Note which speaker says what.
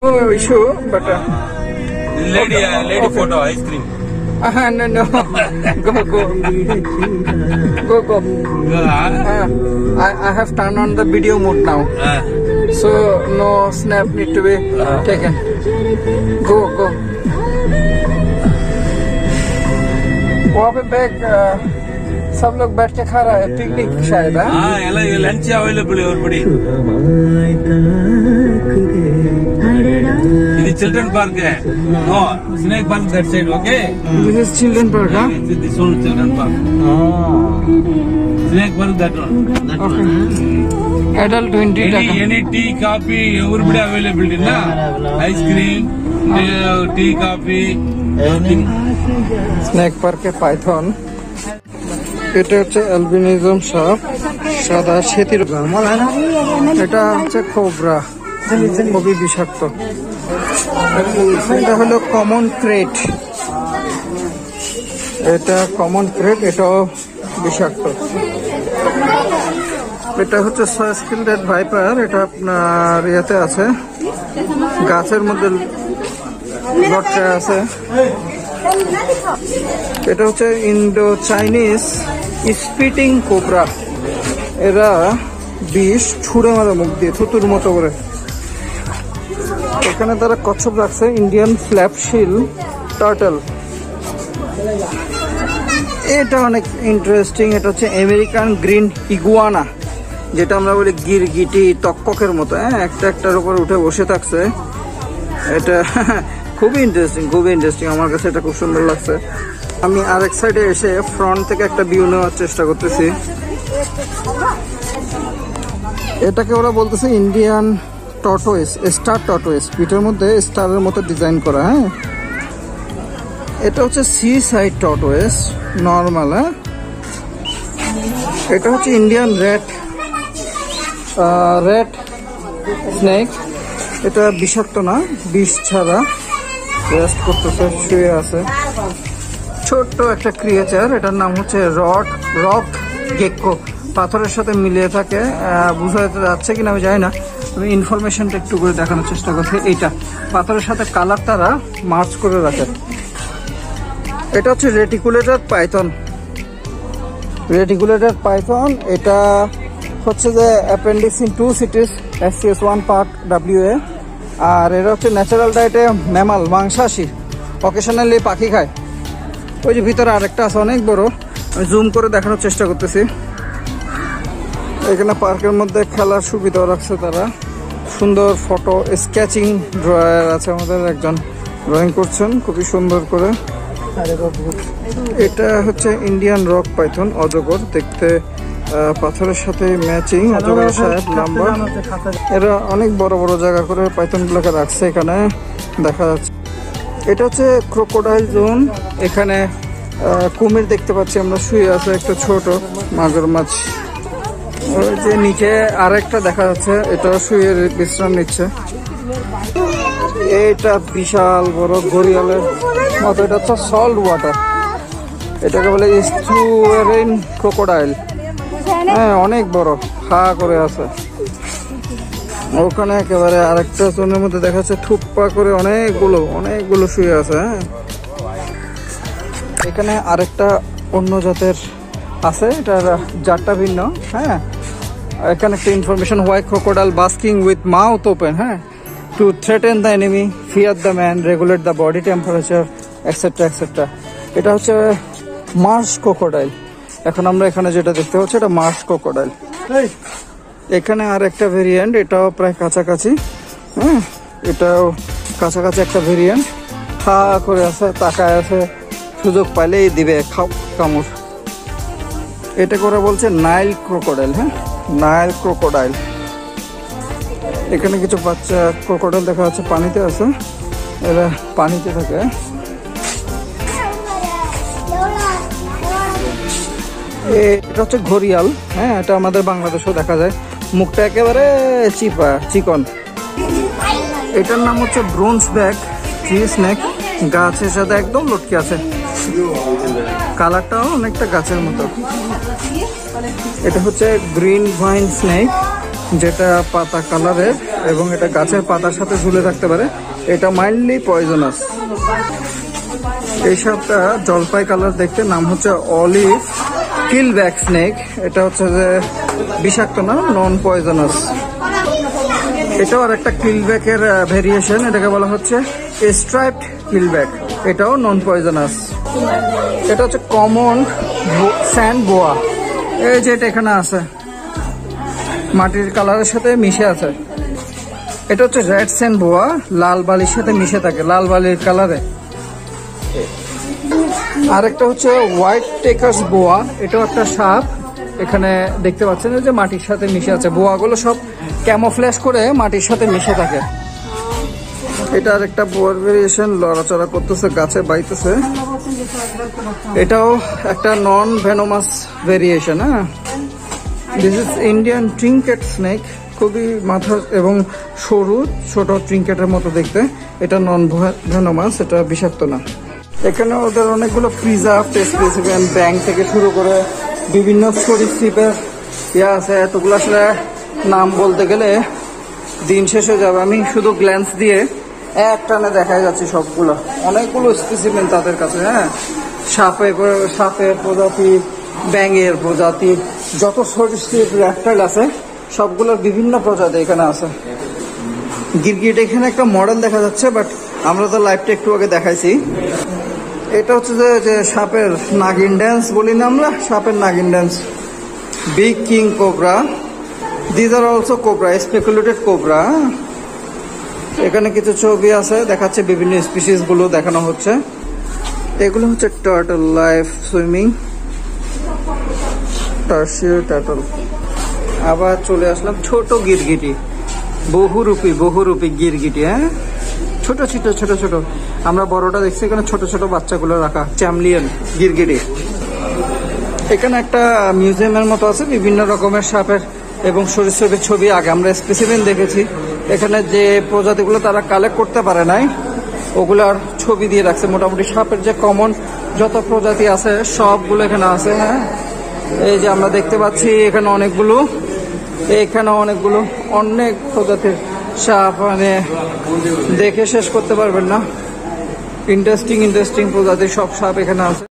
Speaker 1: No issue, but
Speaker 2: lady photo ice cream.
Speaker 1: no. Go. I have turned on the video mode now, so no snap need to be taken. Go. वहाँ पे bag सब लोग बैठ के खा रहा है पिकनिक शायद है
Speaker 2: ये लंच अवेलेबल है और बड़ी ये चिल्ड्रन पार्क है no snake park that side okay
Speaker 1: this is children park हां
Speaker 2: this own children park snake park that one
Speaker 1: adult 20
Speaker 2: any tea coffee everybody available na ice cream tea coffee everything
Speaker 1: snake পার্কে Python এটা হচ্ছে albinism সাপ সাদা সেতির এটা হচ্ছে cobra খুবই বিষাক্ত এটা হলো কমন ক্রেট এটাও বিষাক্ত এটা হচ্ছে স্কিলডেড ভাইপার এটা আপনার ইয়েতে আছে গাছের মধ্যে লটকে আছে এটা হচ্ছে ইন্ডো চাইনিজ স্পিটিং কোবরা এরা বিষ ছুঁড়ে মারে মুখ দিয়ে থুতুর মতো করে এখানে তারা কচ্ছপ রাখছে ইন্ডিয়ান ফ্ল্যাপশিল টার্টল এটা অনেক ইন্টারেস্টিং এটা হচ্ছে আমেরিকান গ্রিন ইগুয়ানা যেটা আমরা বলি গিরগিটি তক্ষকের মতো একটার উপর উঠে বসে থাকছে এটা খুবই ইন্টারেস্টিং আমার কাছে এটা খুব সুন্দর লাগছে আমি আরেক সাইডে এসে ফ্রন্ট থেকে একটা ভিউ নেওয়ার চেষ্টা করতেছি এটাকে ওরা বলতেছে ইন্ডিয়ান টর্টোইস স্টার টর্টোইস পিঠের মধ্যে স্টারের মতো ডিজাইন করা এটা হচ্ছে সি সাইড টর্টোইস নর্মাল এটা হচ্ছে ইন্ডিয়ান রেড স্নেক এটা বিষাক্ত না বিষ ছাড়া রেস্ট করতেছে শুয়ে আছে ছোট্ট একটা ক্রিয়েচার এটার নাম হচ্ছে রক গেক্কো পাথরের সাথে মিলিয়ে থাকে বোঝা যাচ্ছে কিনা আমি জানি না আমি ইনফরমেশনটা একটু করে দেখানোর চেষ্টা করছি এইটা পাথরের সাথে কালার তারা মার্চ করে রাখে এটা হচ্ছে রেটিকুলেটেড পাইথন এটা হচ্ছে যে appendix in 2 সিটিজ SCS1 part WA আর এরা হচ্ছে ন্যাচারাল ডায়েটে ম্যামাল মাংসাশী অকেশনালি পাখি খায় ওই যে ভিতরে আরেকটা আছে অনেক বড় আমি জুম করে দেখানোর চেষ্টা করতেছি এখানে পার্কের মধ্যে খেলার সুবিধাও রাখছে তারা সুন্দর ফটো স্কেচিং ড্রয়ার আছে আমাদের একজন ড্রয়িং করছেন খুবই সুন্দর করে এটা হচ্ছে ইন্ডিয়ান রক পাইথন অজগর দেখতে পাথরের সাথে ম্যাচিং অজগরের সাহেব লম্বা এরা অনেক বড় বড় জায়গা করে পাইথন গুলোকে রাখছে এখানে দেখা যাচ্ছে এটা হচ্ছে ক্রোকোডাইল জোন এখানে কুমির দেখতে পাচ্ছি আমরা শুয়ে আছে একটা ছোট মাগুর-মাছ ওই যে নিচে আরেকটা দেখা যাচ্ছে এটা শুয়ে বিশ্রাম নিচ্ছে এটা বিশাল বড় ঘড়িয়ালের মতো এটা হচ্ছে সল্ট ওয়াটার এটাকে বলে ইস্টুয়ারিন ক্রোকোডাইল অনেক বড় হা করে আছে ওখানে একেবারে আরেকটা জোনের মধ্যে দেখা যাচ্ছে থুপ্পা করে অনেকগুলো শুয়ে আছে এখানে আরেকটা অন্য জাতের আছে এটার জাতটা ভিন্ন এখানে একটা information white crocodile basking with mouth open to threaten the enemy fear the man regulate the body temperature etcetera এটা হচ্ছে মার্শ ক্রোকোডাইল এখন আমরা এখানে যেটা দেখতে পাচ্ছি এটা মার্শ ক্রোকোডাইল এখানে আর একটা ভেরিয়েন্ট এটাও প্রায় কাছাকাছি এটাও কাছাকাছি একটা ভেরিয়েন্ট খা করে আছে তাকায় আছে সুযোগ পাইলেই দিবে কামড় এটা করে বলছে নাইল ক্রোকোডাইল এখানে কিছু বাচ্চা ক্রোকোডাইল দেখা যাচ্ছে পানিতে আছে এরা পানিতে থাকে এটা হচ্ছে ঘড়িয়াল এটা আমাদের বাংলাদেশেও দেখা যায় মুখটা একেবারে চিকন এটার নাম হচ্ছে ব্রোঞ্জ ব্যাক ট্রি স্নেক গাছের সাথে একদম লটকে আছে কালারটাও অনেকটা গাছের মতো এটা হচ্ছে গ্রিন ভাইন স্নেক যেটা পাতা কালারের এবং এটা গাছের পাতার সাথে ঝুলে থাকতে পারে। এটা মাইল্ডলি পয়জনাস। এই সাপটা জলপাই কালার দেখতে, নাম হচ্ছে অলিভ কিলব্যাক স্নেক। এটা হচ্ছে যে বিষাক্ত না, নন পয়জনাস। এটাও আর একটা কিলব্যাকের ভেরিয়েশন, এটাকে বলা হচ্ছে স্ট্রাইপড কিলব্যাক, এটাও নন পয়জনাস। এটা হচ্ছে কমন স্যান্ড বোয়া, এই যে এটা এখানে আছে, মাটির কালারের সাথে মিশে আছে। এটা হচ্ছে রেড স্যান্ড বোয়া, লাল বালির সাথে মিশে থাকে, লাল বালির কালারে। আরেকটা হচ্ছে হোয়াইট টেকার্স বোয়া, এটাও একটা সাপ। এখানে দেখতে পাচ্ছেন যে মাটির সাথে মিশে আছে। বোয়াগুলো সব ক্যামোফ্ল্যাশ করে মাটির সাথে মিশে থাকে। এটা আরেকটা বোয়ার ভেরিয়েশন, লড়াচড়া করতেছে, গাছে বাইতেছে। এটাও একটা নন ভেনোমাস ভেরিয়েশন। হ্যাঁ, দিস ইজ ইন্ডিয়ান ট্রিঙ্কেট স্নেক, খুবই মাথা এবং সরু, ছোট ট্রিঙ্কেটের মতো দেখতে। এটা নন ভেনোমাস, এটা বিষাক্ত না। এখানে ওদের অনেকগুলো প্রিজার্ভ স্পেসিফিক ব্যাং থেকে শুরু করে বিভিন্ন সরীসৃপের আছে। এতগুলো আসলে নাম বলতে গেলে দিন শেষ হয়ে যাবে। আমি শুধু গ্ল্যান্স দিয়ে এক টানে দেখাই যাচ্ছি সবগুলো, অনেকগুলো স্পেসিমেন তাদের কাছে। হ্যাঁ, সাপের প্রজাতি, ব্যাঙের প্রজাতি, যত সরীসৃপ র্যাপটাইল আছে সবগুলোর বিভিন্ন প্রজাতি এখানে আছে। গিরগিট এখানে একটা মডেল দেখা যাচ্ছে, বাট আমরা তো লাইভটা একটু আগে দেখাইছি। এটা হচ্ছে যে সাপের নাগিন ড্যান্স বলি না আমরা, সাপের নাগিন dance. Big king cobra, these are also cobra, speculated cobra. এখানে কিছু ছবি আছে, দেখাচ্ছে বিভিন্ন স্পিসিস গুলো দেখানো হচ্ছে। এগুলো হচ্ছে turtle, life swimming tertiary turtle. আবার চলে আসলাম ছোট গিরগিটি, বহুরূপী গিরগিটি। হ্যাঁ, ছোট ছোট ছোট ছোট, আমরা বড়টা দেখছি, এখানে ছোট ছোট বাচ্চাগুলো রাখা, চ্যামলিয়ন গিরগিটি। এখানে একটা মিউজিয়ামের মতো আছে, বিভিন্ন রকমের সাপের এবং সরীসৃপের ছবি আগে আমরা স্পেসিমেন দেখেছি। এখানে যে প্রজাতিগুলো তারা কালেক্ট করতে পারে নাই, ওগুলার ছবি দিয়ে রাখছে। মোটামুটি সাপের যে কমন যত প্রজাতি আছে সবগুলো এখানে আছে। হ্যাঁ, এই যে আমরা দেখতে পাচ্ছি এখানে অনেকগুলো, অনেক প্রজাতির সাপ, মানে দেখে শেষ করতে পারবেন না। ইন্টারেস্টিং প্রজাতির সব সাপ এখানে আছে।